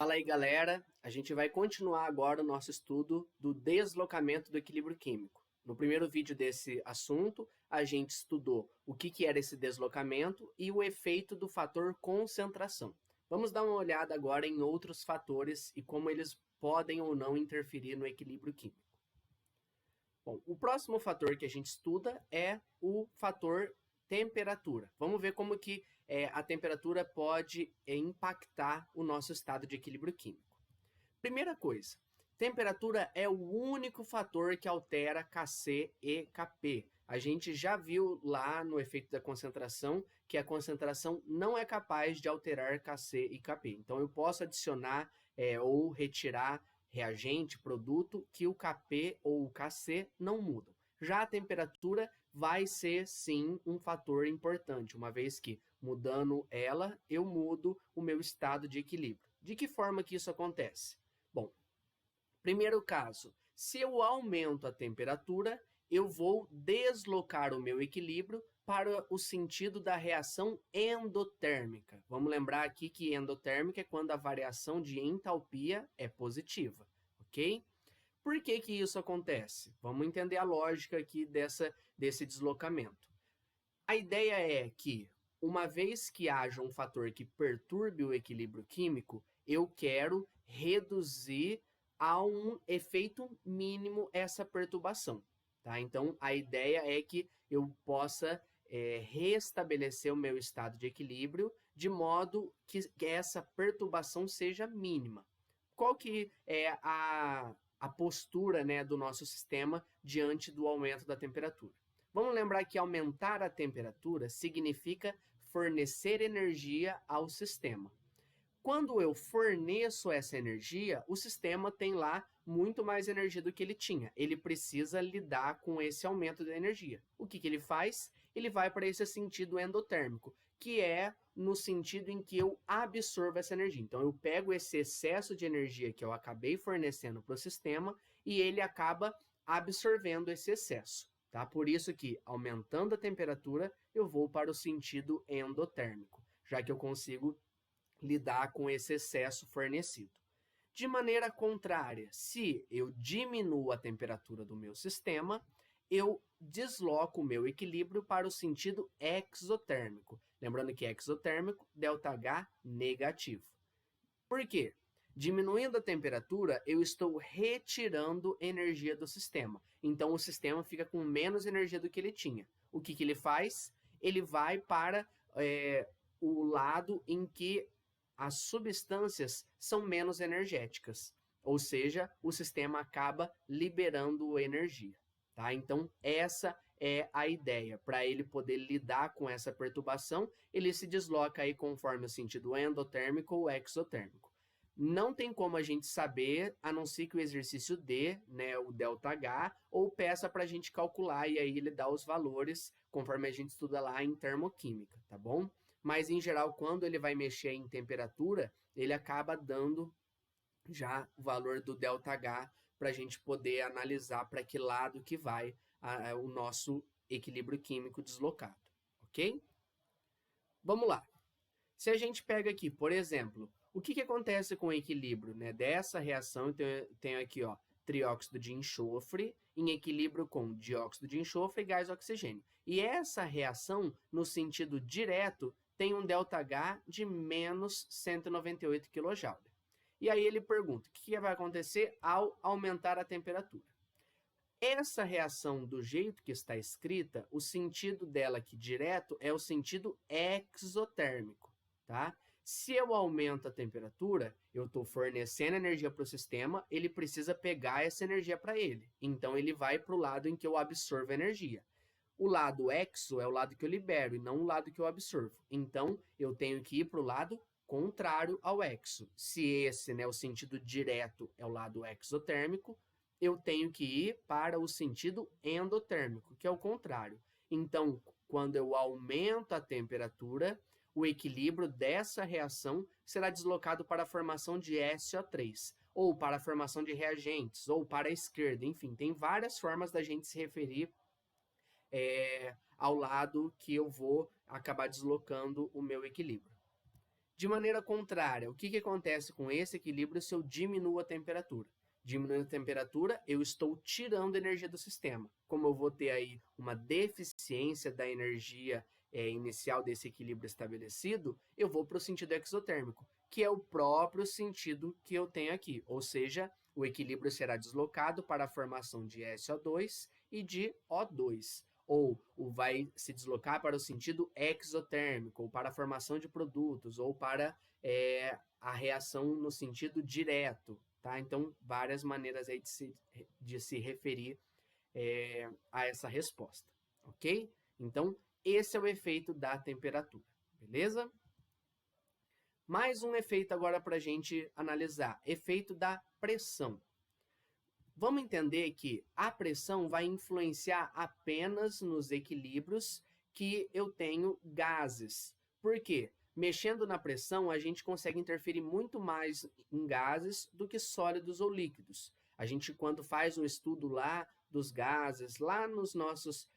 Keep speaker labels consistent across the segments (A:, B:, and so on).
A: Fala aí, galera. A gente vai continuar agora o nosso estudo do deslocamento do equilíbrio químico. No primeiro vídeo desse assunto, a gente estudou o que era esse deslocamento e o efeito do fator concentração. Vamos dar uma olhada agora em outros fatores e como eles podem ou não interferir no equilíbrio químico. Bom, o próximo fator que a gente estuda é o fator temperatura. Vamos ver como que a temperatura pode impactar o nosso estado de equilíbrio químico. Primeira coisa, temperatura é o único fator que altera Kc e Kp. A gente já viu lá no efeito da concentração que a concentração não é capaz de alterar Kc e Kp. Então, eu posso adicionar ou retirar reagente, produto, que o Kp ou o Kc não mudam. Já a temperatura vai ser, sim, um fator importante, uma vez que, mudando ela, eu mudo o meu estado de equilíbrio. De que forma que isso acontece? Bom, primeiro caso, se eu aumento a temperatura, eu vou deslocar o meu equilíbrio para o sentido da reação endotérmica. Vamos lembrar aqui que endotérmica é quando a variação de entalpia é positiva, ok? Por que isso acontece? Vamos entender a lógica aqui desse deslocamento. A ideia é que, uma vez que haja um fator que perturbe o equilíbrio químico, eu quero reduzir a um efeito mínimo essa perturbação. Tá? Então, a ideia é que eu possa restabelecer o meu estado de equilíbrio de modo que essa perturbação seja mínima. Qual que é a postura, né, do nosso sistema diante do aumento da temperatura? Vamos lembrar que aumentar a temperatura significa fornecer energia ao sistema. Quando eu forneço essa energia, o sistema tem lá muito mais energia do que ele tinha. Ele precisa lidar com esse aumento da energia. O que ele faz? Ele vai para esse sentido endotérmico, que é no sentido em que eu absorvo essa energia. Então, eu pego esse excesso de energia que eu acabei fornecendo para o sistema e ele acaba absorvendo esse excesso. Tá? Por isso que, aumentando a temperatura, eu vou para o sentido endotérmico, já que eu consigo lidar com esse excesso fornecido. De maneira contrária, se eu diminuo a temperatura do meu sistema, eu desloco o meu equilíbrio para o sentido exotérmico. Lembrando que exotérmico, ΔH negativo. Por quê? Diminuindo a temperatura, eu estou retirando energia do sistema. Então, o sistema fica com menos energia do que ele tinha. O que ele faz? Ele vai para o lado em que as substâncias são menos energéticas, ou seja, o sistema acaba liberando energia. Tá? Então, essa é a ideia. Para ele poder lidar com essa perturbação, ele se desloca aí conforme o sentido endotérmico ou exotérmico. Não tem como a gente saber, a não ser que o exercício dê, né, o ΔH, ou peça para a gente calcular, e aí ele dá os valores, conforme a gente estuda lá em termoquímica, tá bom? Mas, em geral, quando ele vai mexer em temperatura, ele acaba dando já o valor do ΔH para a gente poder analisar para que lado que vai o nosso equilíbrio químico deslocado, ok? Vamos lá. Se a gente pega aqui, por exemplo, o que acontece com o equilíbrio, né, dessa reação? Então, eu tenho aqui, ó, trióxido de enxofre em equilíbrio com dióxido de enxofre e gás oxigênio. E essa reação, no sentido direto, tem um ΔH de menos 198 kJ. E aí ele pergunta, o que vai acontecer ao aumentar a temperatura? Essa reação, do jeito que está escrita, o sentido dela aqui direto é o sentido exotérmico, tá? Se eu aumento a temperatura, eu estou fornecendo energia para o sistema, ele precisa pegar essa energia para ele. Então, ele vai para o lado em que eu absorvo energia. O lado exo é o lado que eu libero e não o lado que eu absorvo. Então, eu tenho que ir para o lado contrário ao exo. Se esse, né, o sentido direto é o lado exotérmico, eu tenho que ir para o sentido endotérmico, que é o contrário. Então, quando eu aumento a temperatura, o equilíbrio dessa reação será deslocado para a formação de SO3, ou para a formação de reagentes, ou para a esquerda. Enfim, tem várias formas da gente se referir ao lado que eu vou acabar deslocando o meu equilíbrio. De maneira contrária, o que acontece com esse equilíbrio se eu diminuo a temperatura? Diminuindo a temperatura, eu estou tirando energia do sistema. Como eu vou ter aí uma deficiência da energia inicial desse equilíbrio estabelecido, eu vou para o sentido exotérmico, que é o próprio sentido que eu tenho aqui. Ou seja, o equilíbrio será deslocado para a formação de SO2 e de O2. Ou vai se deslocar para o sentido exotérmico, ou para a formação de produtos, ou para a reação no sentido direto. Tá? Então, várias maneiras aí de se referir a essa resposta, ok? Então, esse é o efeito da temperatura, beleza? Mais um efeito agora para a gente analisar, efeito da pressão. Vamos entender que a pressão vai influenciar apenas nos equilíbrios que eu tenho gases. Por quê? Mexendo na pressão, a gente consegue interferir muito mais em gases do que sólidos ou líquidos. A gente, quando faz um estudo lá dos gases, lá nos nossos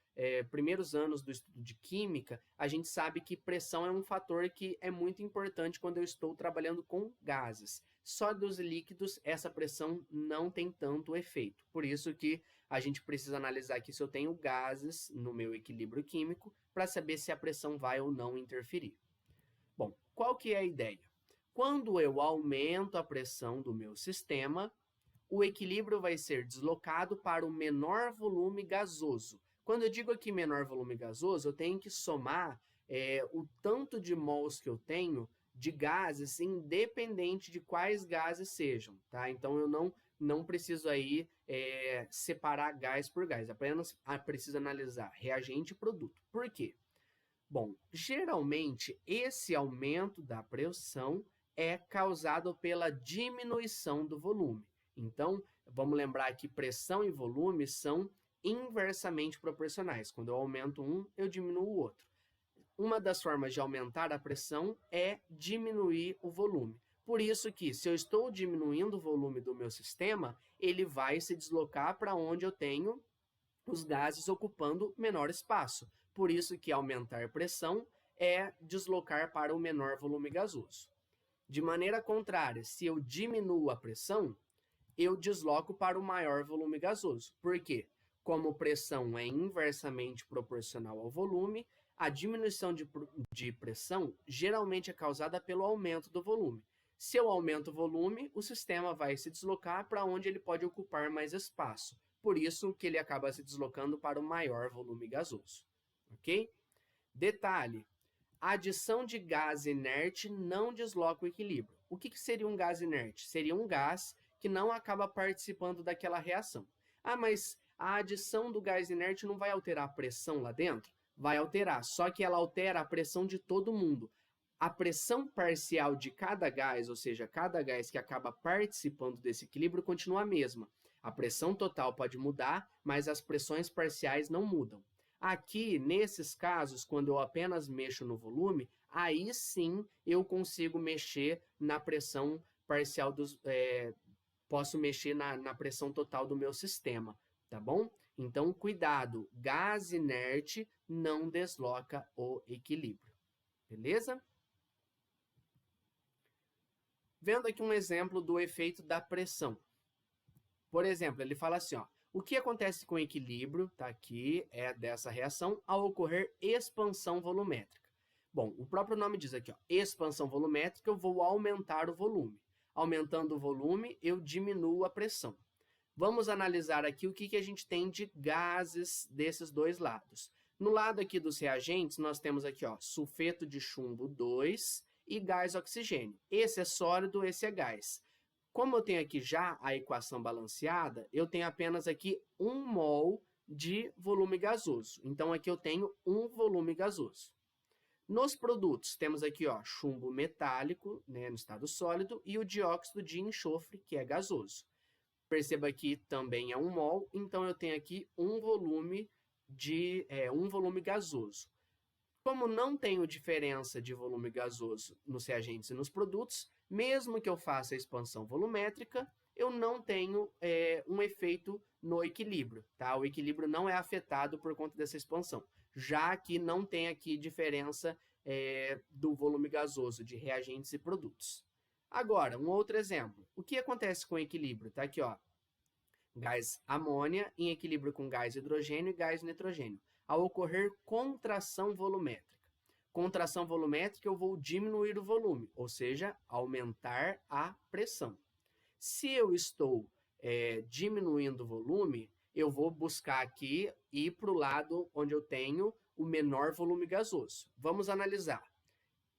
A: primeiros anos do estudo de química, a gente sabe que pressão é um fator que é muito importante quando eu estou trabalhando com gases. Sólidos e líquidos, essa pressão não tem tanto efeito. Por isso que a gente precisa analisar aqui se eu tenho gases no meu equilíbrio químico para saber se a pressão vai ou não interferir. Bom, qual que é a ideia? Quando eu aumento a pressão do meu sistema, o equilíbrio vai ser deslocado para o menor volume gasoso. Quando eu digo aqui menor volume gasoso, eu tenho que somar o tanto de mols que eu tenho de gases, independente de quais gases sejam, tá? Então, eu não preciso aí separar gás por gás, apenas preciso analisar reagente e produto. Por quê? Bom, geralmente, esse aumento da pressão é causado pela diminuição do volume. Então, vamos lembrar que pressão e volume são inversamente proporcionais. Quando eu aumento um, eu diminuo o outro. Uma das formas de aumentar a pressão é diminuir o volume. Por isso que, se eu estou diminuindo o volume do meu sistema, ele vai se deslocar para onde eu tenho os gases ocupando menor espaço. Por isso que aumentar pressão é deslocar para o menor volume gasoso. De maneira contrária, se eu diminuo a pressão, eu desloco para o maior volume gasoso. Por quê? Como pressão é inversamente proporcional ao volume, a diminuição de pressão geralmente é causada pelo aumento do volume. Se eu aumento o volume, o sistema vai se deslocar para onde ele pode ocupar mais espaço. Por isso que ele acaba se deslocando para o maior volume gasoso. Ok? Detalhe, a adição de gás inerte não desloca o equilíbrio. O que seria um gás inerte? Seria um gás que não acaba participando daquela reação. Ah, mas a adição do gás inerte não vai alterar a pressão lá dentro? Vai alterar, só que ela altera a pressão de todo mundo. A pressão parcial de cada gás, ou seja, cada gás que acaba participando desse equilíbrio, continua a mesma. A pressão total pode mudar, mas as pressões parciais não mudam. Aqui, nesses casos, quando eu apenas mexo no volume, aí sim eu consigo mexer na pressão parcial posso mexer na pressão total do meu sistema, tá bom? Então, cuidado, gás inerte não desloca o equilíbrio, beleza? Vendo aqui um exemplo do efeito da pressão. Por exemplo, ele fala assim, ó, o que acontece com o equilíbrio, tá aqui, dessa reação, ao ocorrer expansão volumétrica. Bom, o próprio nome diz aqui, ó, expansão volumétrica, eu vou aumentar o volume. Aumentando o volume, eu diminuo a pressão. Vamos analisar aqui o que a gente tem de gases desses dois lados. No lado aqui dos reagentes, nós temos aqui, ó, sulfeto de chumbo 2 e gás oxigênio. Esse é sólido, esse é gás. Como eu tenho aqui já a equação balanceada, eu tenho apenas aqui 1 mol de volume gasoso. Então, aqui eu tenho um volume gasoso. Nos produtos, temos aqui ó, chumbo metálico, né, no estado sólido, e o dióxido de enxofre, que é gasoso. Perceba que também é 1 mol, então eu tenho aqui um volume gasoso. Como não tenho diferença de volume gasoso nos reagentes e nos produtos, mesmo que eu faça a expansão volumétrica, eu não tenho um efeito no equilíbrio, tá? O equilíbrio não é afetado por conta dessa expansão, já que não tem aqui diferença do volume gasoso de reagentes e produtos. Agora, um outro exemplo. O que acontece com o equilíbrio? Está aqui, ó, gás amônia em equilíbrio com gás hidrogênio e gás nitrogênio, ao ocorrer contração volumétrica. Contração volumétrica, eu vou diminuir o volume, ou seja, aumentar a pressão. Se eu estou diminuindo o volume, eu vou buscar aqui e ir para o lado onde eu tenho o menor volume gasoso. Vamos analisar.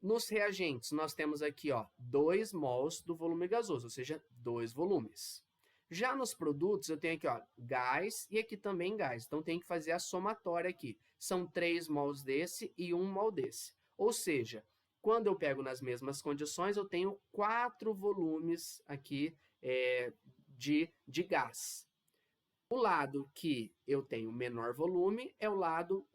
A: Nos reagentes, nós temos aqui, ó, 2 mols do volume gasoso, ou seja, 2 volumes. Já nos produtos, eu tenho aqui, ó, gás e aqui também gás. Então, tem que fazer a somatória aqui. São 3 mols desse e 1 mol desse. Ou seja, quando eu pego nas mesmas condições, eu tenho 4 volumes aqui de gás. O lado que eu tenho menor volume é o lado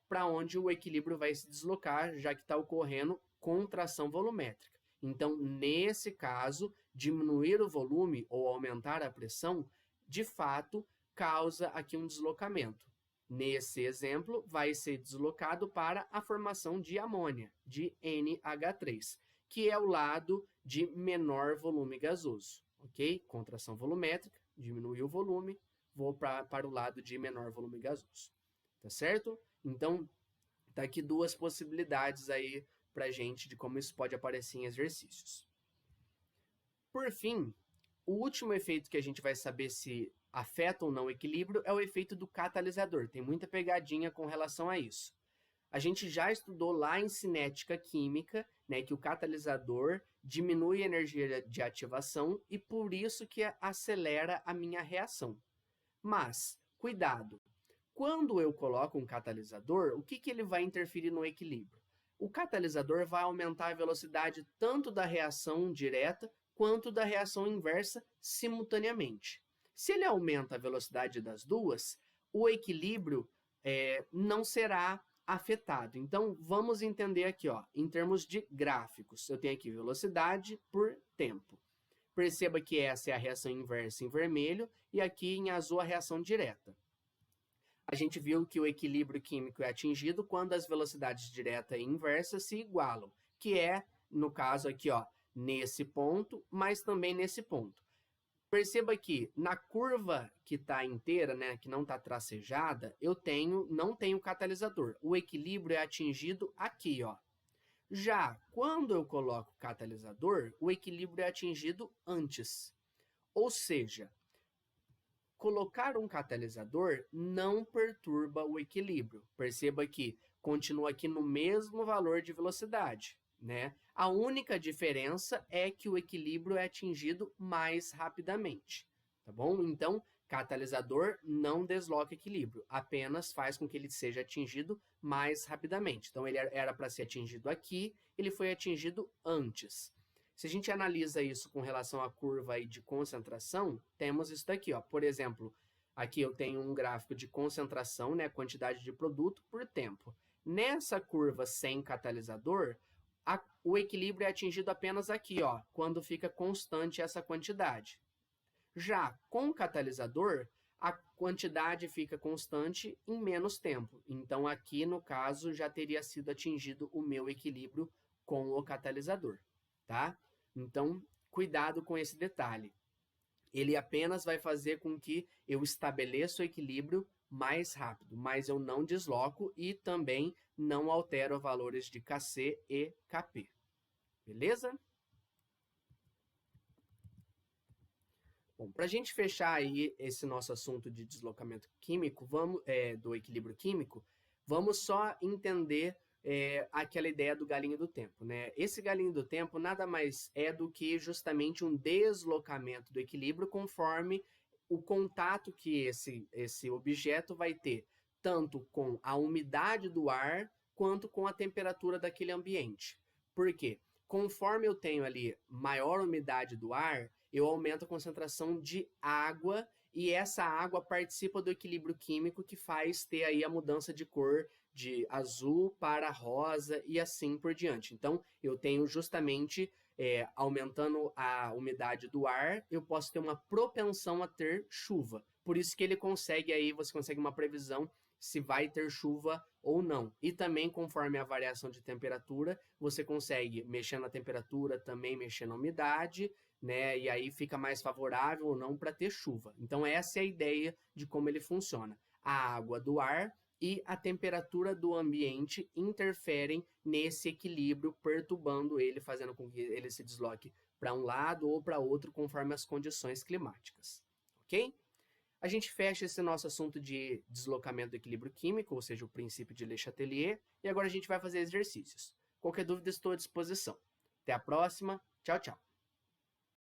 A: para onde o equilíbrio vai se deslocar, já que está ocorrendo contração volumétrica. Então, nesse caso, diminuir o volume ou aumentar a pressão, de fato, causa aqui um deslocamento. Nesse exemplo, vai ser deslocado para a formação de amônia, de NH3, que é o lado de menor volume gasoso, ok? Contração volumétrica, diminui o volume, vou para o lado de menor volume gasoso, tá certo? Então, tá aqui 2 possibilidades aí para gente de como isso pode aparecer em exercícios. Por fim, o último efeito que a gente vai saber se afeta ou não o equilíbrio é o efeito do catalisador. Tem muita pegadinha com relação a isso. A gente já estudou lá em cinética química, né, que o catalisador diminui a energia de ativação e por isso que acelera a minha reação. Mas, cuidado, quando eu coloco um catalisador, o que ele vai interferir no equilíbrio? O catalisador vai aumentar a velocidade tanto da reação direta quanto da reação inversa simultaneamente. Se ele aumenta a velocidade das duas, o equilíbrio não será afetado. Então, vamos entender aqui, ó, em termos de gráficos. Eu tenho aqui velocidade por tempo. Perceba que essa é a reação inversa em vermelho e aqui em azul a reação direta. A gente viu que o equilíbrio químico é atingido quando as velocidades direta e inversa se igualam, que é, no caso aqui, ó, nesse ponto, mas também nesse ponto. Perceba que na curva que está inteira, né, que não está tracejada, eu não tenho catalisador. O equilíbrio é atingido aqui, ó. Já quando eu coloco catalisador, o equilíbrio é atingido antes. Ou seja, colocar um catalisador não perturba o equilíbrio. Perceba que continua aqui no mesmo valor de velocidade, né? A única diferença é que o equilíbrio é atingido mais rapidamente, tá bom? Então, catalisador não desloca equilíbrio, apenas faz com que ele seja atingido mais rapidamente. Então, ele era para ser atingido aqui, ele foi atingido antes. Se a gente analisa isso com relação à curva aí de concentração, temos isso daqui, ó. Por exemplo, aqui eu tenho um gráfico de concentração, né, quantidade de produto por tempo. Nessa curva sem catalisador, o equilíbrio é atingido apenas aqui, ó, quando fica constante essa quantidade. Já com catalisador, a quantidade fica constante em menos tempo. Então, aqui, no caso, já teria sido atingido o meu equilíbrio com o catalisador, tá? Então, cuidado com esse detalhe. Ele apenas vai fazer com que eu estabeleça o equilíbrio mais rápido, mas eu não desloco e também não altero valores de Kc e Kp. Beleza? Bom, para a gente fechar aí esse nosso assunto de deslocamento químico, do equilíbrio químico, vamos só entender aquela ideia do galinho do tempo, né? Esse galinho do tempo nada mais é do que justamente um deslocamento do equilíbrio conforme o contato que esse objeto vai ter, tanto com a umidade do ar quanto com a temperatura daquele ambiente. Por quê? Conforme eu tenho ali maior umidade do ar, eu aumento a concentração de água e essa água participa do equilíbrio químico que faz ter aí a mudança de cor de azul para rosa e assim por diante. Então, eu tenho justamente, aumentando a umidade do ar, eu posso ter uma propensão a ter chuva. Por isso que ele consegue aí, você consegue uma previsão se vai ter chuva ou não. E também, conforme a variação de temperatura, você consegue mexer na temperatura, também mexer na umidade, né? E aí fica mais favorável ou não para ter chuva. Então, essa é a ideia de como ele funciona. A água do ar e a temperatura do ambiente interferem nesse equilíbrio, perturbando ele, fazendo com que ele se desloque para um lado ou para outro, conforme as condições climáticas. Ok? A gente fecha esse nosso assunto de deslocamento do equilíbrio químico, ou seja, o princípio de Le Chatelier, e agora a gente vai fazer exercícios. Qualquer dúvida, estou à disposição. Até a próxima. Tchau, tchau.